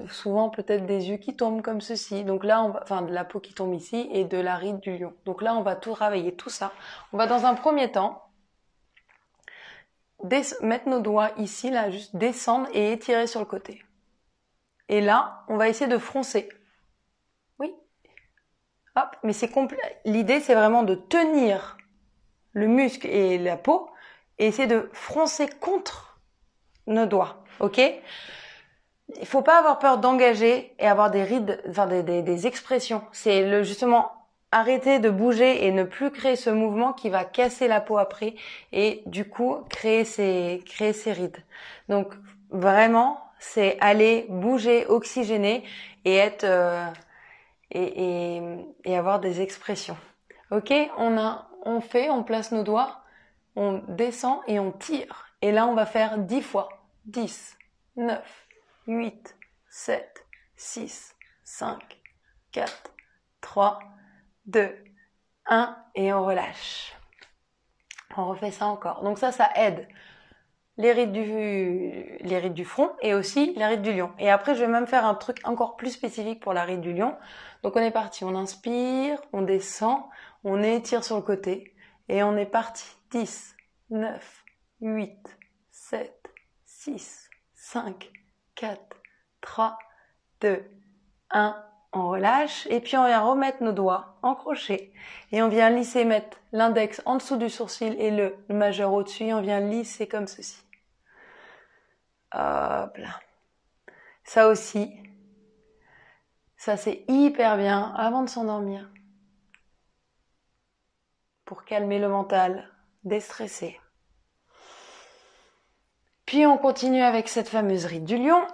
souvent peut-être des yeux qui tombent comme ceci. Donc là, de la peau qui tombe ici et de la ride du lion. Donc là, on va tout travailler, tout ça. On va dans un premier temps mettre nos doigts ici, là, juste descendre et étirer sur le côté. Et là, on va essayer de froncer. Oui. Hop, mais c'est complet. L'idée, c'est vraiment de tenir le muscle et la peau et essayer de froncer contre nos doigts. Ok? Il faut pas avoir peur d'engager et avoir des rides, des expressions. C'est justement arrêter de bouger et ne plus créer ce mouvement qui va casser la peau après et du coup créer ces rides. Donc vraiment, c'est aller bouger, oxygéner et être et avoir des expressions. Ok, on place nos doigts, on descend et on tire. Et là, on va faire 10 fois. 10, 9, 8, 7, 6, 5, 4, 3, 2, 1 et on relâche. On refait ça encore. Donc ça aide les rides du front et aussi les rides du lion. Et après, je vais même faire un truc encore plus spécifique pour la ride du lion. Donc on est parti, on inspire, on descend, on étire sur le côté et on est parti. 10, 9, 8, 7, 6, 5, 4, 3, 2, 1. On relâche et puis on vient remettre nos doigts en crochet et on vient lisser, mettre l'index en dessous du sourcil et le majeur au-dessus et on vient lisser comme ceci. Hop là. Ça aussi, ça c'est hyper bien avant de s'endormir pour calmer le mental, déstresser. Puis on continue avec cette fameuse ride du lion.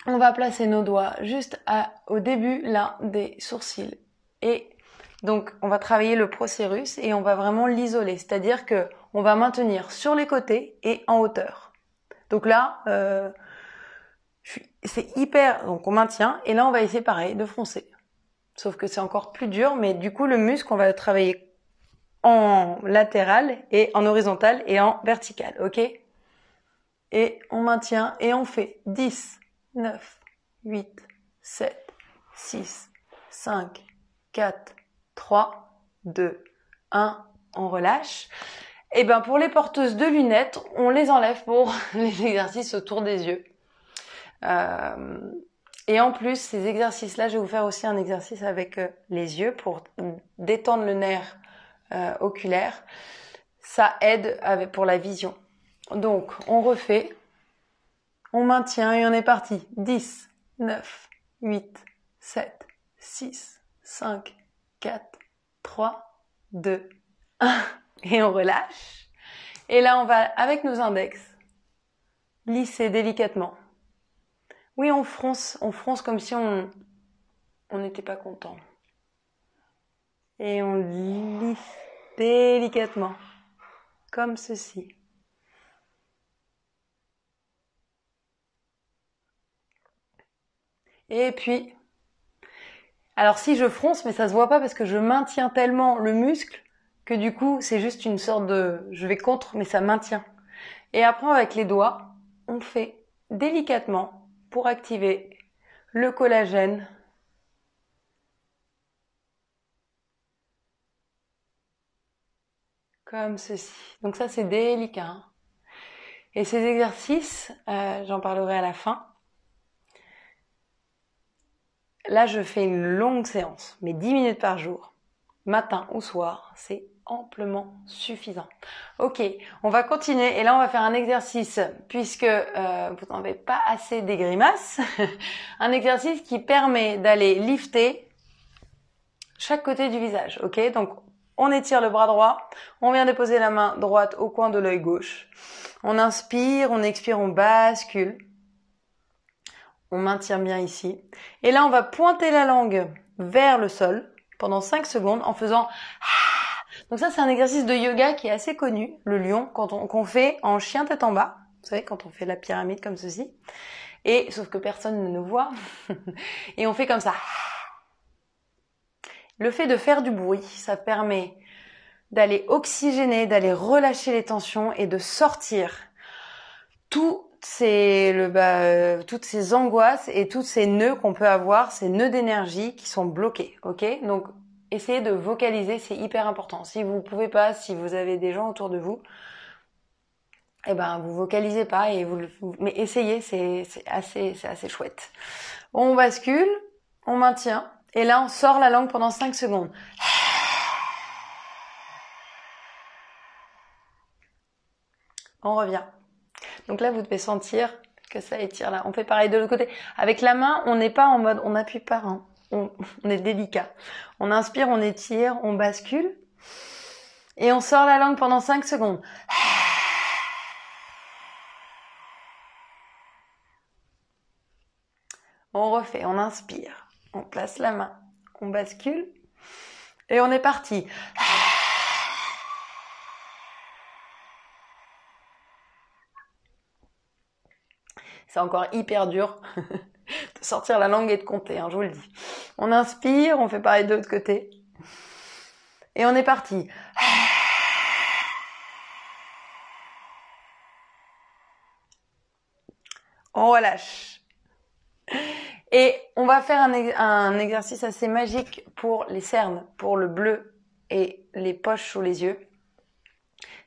On va placer nos doigts juste au début là des sourcils et donc on va travailler le procérus et on va vraiment l'isoler, c'est-à-dire que on va maintenir sur les côtés et en hauteur. Donc là, c'est hyper, donc on maintient et là on va essayer pareil de froncer. Sauf que c'est encore plus dur, mais du coup le muscle on va le travailler en latéral et en horizontal et en vertical, ok? Et on maintient et on fait 10, 9, 8, 7, 6, 5, 4, 3, 2, 1, on relâche. Et ben pour les porteuses de lunettes, on les enlève pour les exercices autour des yeux. Et en plus, ces exercices-là, je vais vous faire aussi un exercice avec les yeux pour détendre le nerf oculaire. Ça aide pour la vision. Donc, on refait, on maintient et on est parti. 10, 9, 8, 7, 6, 5, 4, 3, 2, 1. Et on relâche. Et là, on va, avec nos index, lisser délicatement. Oui, on fronce comme si on n'était pas content. Et on lisse délicatement, comme ceci. Et puis, alors si je fronce, mais ça se voit pas parce que je maintiens tellement le muscle que du coup, c'est juste une sorte de, je vais contre, mais ça maintient. Et après, avec les doigts, on fait délicatement pour activer le collagène. Comme ceci. Donc ça, c'est délicat. Hein. Et ces exercices, j'en parlerai à la fin. Là, je fais une longue séance, mais 10 minutes par jour, matin ou soir, c'est amplement suffisant. Ok, on va continuer et là, on va faire un exercice, puisque vous n'en avez pas assez des grimaces, un exercice qui permet d'aller lifter chaque côté du visage. Ok, donc on étire le bras droit, on vient déposer la main droite au coin de l'œil gauche. On inspire, on expire, on bascule. On maintient bien ici. Et là, on va pointer la langue vers le sol pendant 5 secondes en faisant... Donc ça, c'est un exercice de yoga qui est assez connu, le lion, qu'on fait en chien tête en bas. Vous savez, quand on fait la pyramide comme ceci. Et sauf que personne ne nous voit. Et on fait comme ça. Le fait de faire du bruit, ça permet d'aller oxygéner, d'aller relâcher les tensions et de sortir toutes ces angoisses et tous ces nœuds qu'on peut avoir, ces nœuds d'énergie qui sont bloqués, ok? Donc, essayez de vocaliser, c'est hyper important. Si vous pouvez pas, si vous avez des gens autour de vous, eh ben, vous vocalisez pas mais essayez, c'est assez chouette. On bascule, on maintient, et là, on sort la langue pendant 5 secondes. On revient. Donc là, vous devez sentir que ça étire là. On fait pareil de l'autre côté. Avec la main, on n'est pas en mode, on n'appuie pas. Hein. on est délicat. On inspire, on étire, on bascule. Et on sort la langue pendant 5 secondes. On refait, on inspire. On place la main, on bascule. Et on est parti. C'est encore hyper dur de sortir la langue et de compter, je vous le dis. On inspire, on fait pareil de l'autre côté. Et on est parti. On relâche. Et on va faire un exercice assez magique pour les cernes, pour le bleu et les poches sous les yeux.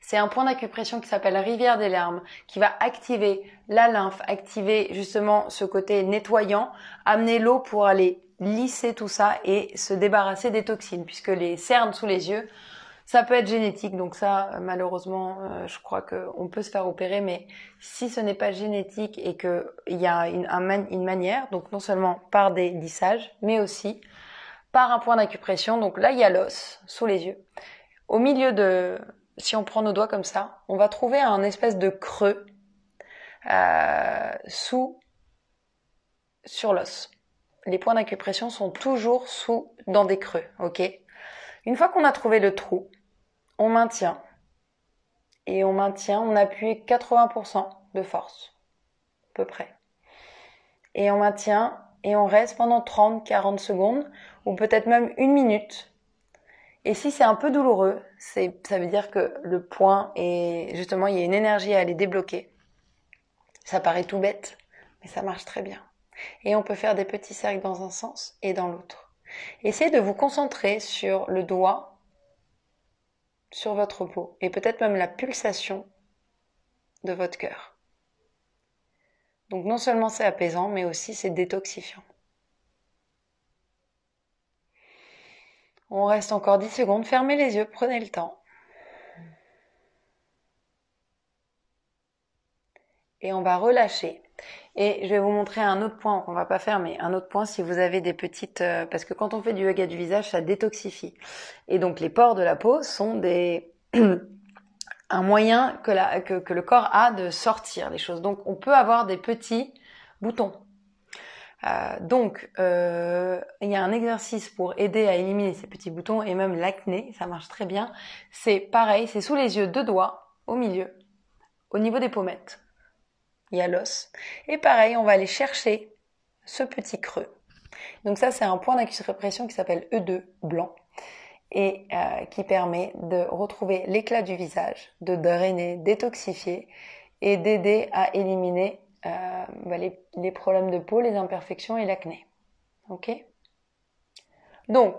C'est un point d'acupression qui s'appelle rivière des larmes, qui va activer la lymphe, activer justement ce côté nettoyant, amener l'eau pour aller lisser tout ça et se débarrasser des toxines, puisque les cernes sous les yeux, ça peut être génétique, donc ça, malheureusement, je crois qu'on peut se faire opérer, mais si ce n'est pas génétique et qu'il y a une manière, donc non seulement par des lissages, mais aussi par un point d'acupression, donc là, il y a l'os sous les yeux. Au milieu si on prend nos doigts comme ça, on va trouver un espèce de creux sur l'os. Les points d'acupression sont toujours dans des creux, ok ? Une fois qu'on a trouvé le trou, on maintient. Et on appuie 80% de force, à peu près. Et on maintient et on reste pendant 30-40 secondes, ou peut-être même 1 minute. Et si c'est un peu douloureux, ça veut dire que le point justement, il y a une énergie à aller débloquer. Ça paraît tout bête, mais ça marche très bien. Et on peut faire des petits cercles dans un sens et dans l'autre. Essayez de vous concentrer sur le doigt, sur votre peau, et peut-être même la pulsation de votre cœur. Donc non seulement c'est apaisant, mais aussi c'est détoxifiant. On reste encore 10 secondes, fermez les yeux, prenez le temps. Et on va relâcher. Et je vais vous montrer un autre point qu'on va pas faire, mais un autre point si vous avez des petites... parce que quand on fait du yoga du visage, ça détoxifie. Et donc les pores de la peau sont un moyen que le corps a de sortir les choses. Donc on peut avoir des petits boutons. Donc il y a un exercice pour aider à éliminer ces petits boutons et même l'acné, ça marche très bien. C'est pareil, c'est sous les yeux, 2 doigts au milieu, au niveau des pommettes. Il y a l'os. Et pareil, on va aller chercher ce petit creux. Donc ça, c'est un point d'acupression qui s'appelle E2 blanc et qui permet de retrouver l'éclat du visage, de drainer, détoxifier et d'aider à éliminer les problèmes de peau, les imperfections et l'acné. Ok ? Donc,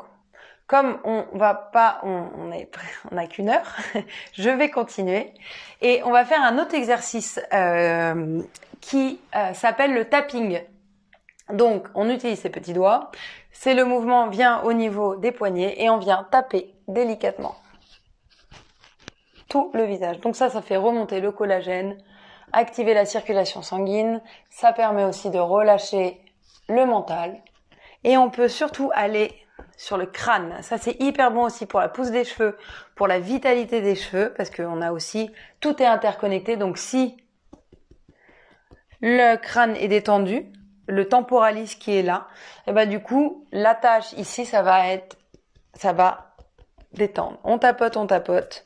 comme on n'a qu'une heure, je vais continuer et on va faire un autre exercice qui s'appelle le tapping. Donc, on utilise ses petits doigts. C'est le mouvement vient au niveau des poignets et on vient taper délicatement tout le visage. Donc ça fait remonter le collagène, activer la circulation sanguine. Ça permet aussi de relâcher le mental. Et on peut surtout aller sur le crâne. Ça, c'est hyper bon aussi pour la pousse des cheveux, pour la vitalité des cheveux, parce qu'on a aussi, tout est interconnecté. Donc, si le crâne est détendu, le temporalis qui est là, et ben du coup, la tâche ici, ça va détendre. On tapote.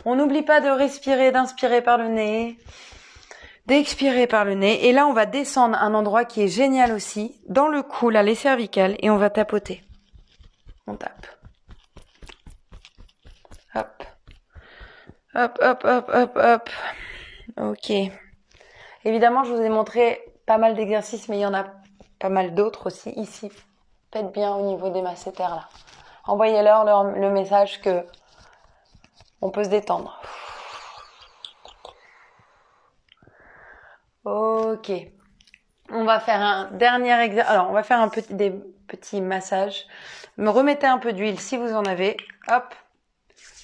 On n'oublie pas de respirer, d'inspirer par le nez, d'expirer par le nez. Et là, on va descendre un endroit qui est génial aussi, dans le cou, là, les cervicales, et on va tapoter. On tape. Hop. Hop. Ok. Évidemment, je vous ai montré pas mal d'exercices, mais il y en a pas mal d'autres aussi ici. Faites bien au niveau des masséters là. Envoyez-leur le message que on peut se détendre. Ok. On va faire un dernier exercice. Alors, on va faire des petits massages. Me remettez un peu d'huile si vous en avez. Hop.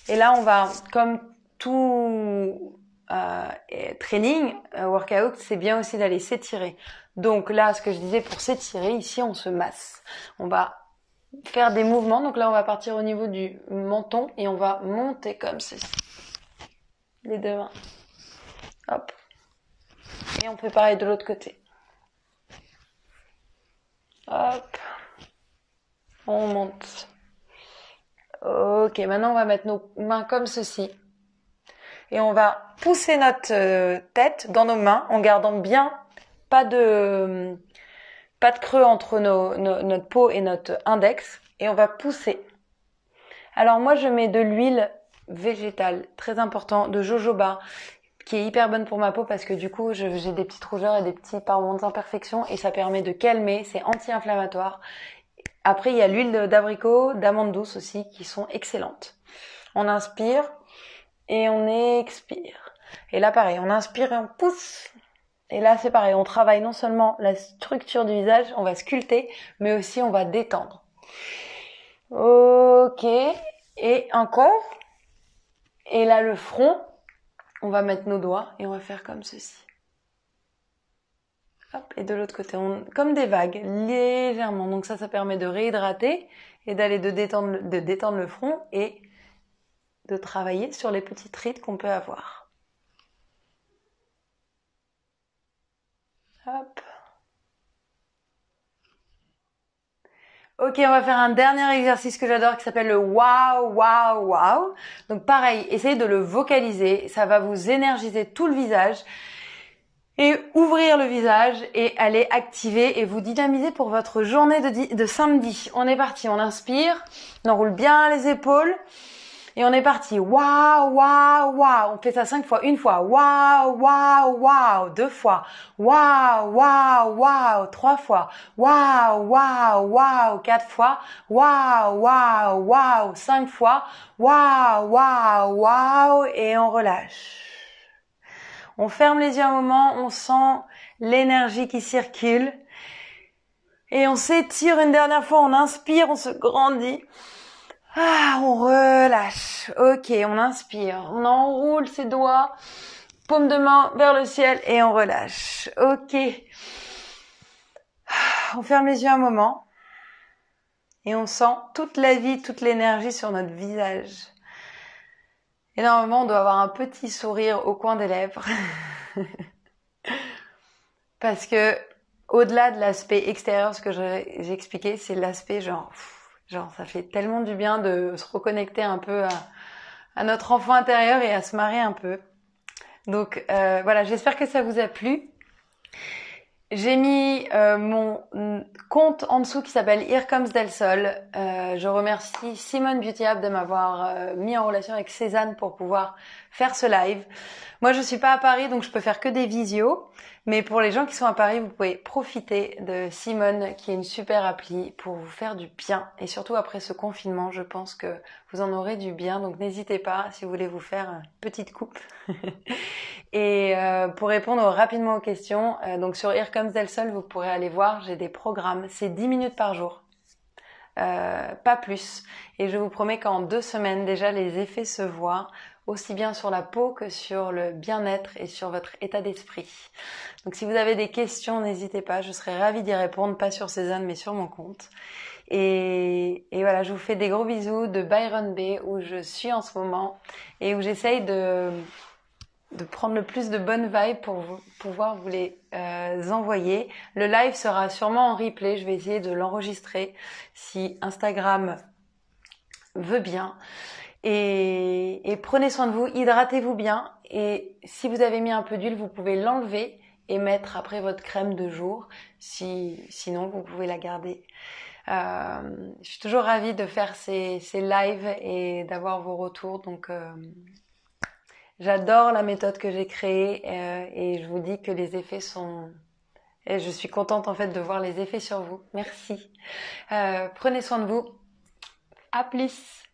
Et là, on va, comme tout training, workout, c'est bien aussi d'aller s'étirer. Donc là, ce que je disais, pour s'étirer, ici, on se masse. On va faire des mouvements. Donc là, on va partir au niveau du menton et on va monter comme ceci. Les deux mains. Hop. Et on fait pareil de l'autre côté. Hop. On monte. Ok, maintenant on va mettre nos mains comme ceci. Et on va pousser notre tête dans nos mains en gardant bien pas de creux entre notre peau et notre index. Et on va pousser. Alors moi je mets de l'huile végétale, très important, de jojoba, qui est hyper bonne pour ma peau parce que du coup j'ai des petites rougeurs et des petits par moments d'imperfection et ça permet de calmer, c'est anti-inflammatoire. Après il y a l'huile d'abricot, d'amande douce aussi qui sont excellentes. On inspire et on expire. Et là pareil, on inspire et on pousse. Et là c'est pareil, on travaille non seulement la structure du visage, on va sculpter, mais aussi on va détendre. Ok, et encore. Et là le front, on va mettre nos doigts et on va faire comme ceci. Hop, et de l'autre côté, comme des vagues, légèrement. Donc ça permet de réhydrater et d'aller de détendre le front et de travailler sur les petites rides qu'on peut avoir. Hop. Ok, on va faire un dernier exercice que j'adore qui s'appelle le wow, wow, wow. Donc pareil, essayez de le vocaliser. Ça va vous énergiser tout le visage. Et ouvrir le visage et aller activer et vous dynamiser pour votre journée de samedi. On est parti, on inspire, on enroule bien les épaules et on est parti. Waouh, waouh, waouh. On fait ça 5 fois. Une fois. Waouh, waouh, waouh. 2 fois. Waouh, waouh, waouh. 3 fois. Waouh, waouh, waouh. 4 fois. Waouh, waouh, waouh. 5 fois. Waouh, waouh, waouh. Et on relâche. On ferme les yeux un moment, on sent l'énergie qui circule. Et on s'étire une dernière fois, on inspire, on se grandit. Ah, on relâche. Ok, on inspire, on enroule ses doigts, paume de main vers le ciel et on relâche. Ok. On ferme les yeux un moment. Et on sent toute la vie, toute l'énergie sur notre visage. Et normalement, on doit avoir un petit sourire au coin des lèvres. Parce que, au-delà de l'aspect extérieur, ce que j'ai expliqué, c'est l'aspect genre, ça fait tellement du bien de se reconnecter un peu à notre enfant intérieur et à se marrer un peu. Donc, voilà, j'espère que ça vous a plu. J'ai mis mon compte en dessous qui s'appelle Here Comes Del Sol. Je remercie Simone Beauty App de m'avoir mis en relation avec Cézanne pour pouvoir faire ce live. Moi, je suis pas à Paris, donc je peux faire que des visios. Mais pour les gens qui sont à Paris, vous pouvez profiter de Simone, qui est une super appli pour vous faire du bien. Et surtout après ce confinement, je pense que vous en aurez du bien. Donc n'hésitez pas si vous voulez vous faire une petite coupe. Et pour répondre rapidement aux questions, donc sur Here Comes Del Sol, vous pourrez aller voir, j'ai des programmes. C'est 10 minutes par jour. Pas plus. Et je vous promets qu'en 2 semaines, déjà, les effets se voient, aussi bien sur la peau que sur le bien-être et sur votre état d'esprit. Donc si vous avez des questions, n'hésitez pas, je serai ravie d'y répondre, pas sur Cézanne, mais sur mon compte. Et voilà, je vous fais des gros bisous de Byron Bay, où je suis en ce moment, et où j'essaye de prendre le plus de bonnes vibes pour pouvoir vous les envoyer. Le live sera sûrement en replay, je vais essayer de l'enregistrer si Instagram veut bien. Et prenez soin de vous, hydratez-vous bien, et si vous avez mis un peu d'huile, vous pouvez l'enlever et mettre après votre crème de jour. Sinon, vous pouvez la garder. Je suis toujours ravie de faire ces lives et d'avoir vos retours, donc j'adore la méthode que j'ai créée et je vous dis que les effets sont... Et je suis contente en fait de voir les effets sur vous. Merci. Prenez soin de vous. À plus.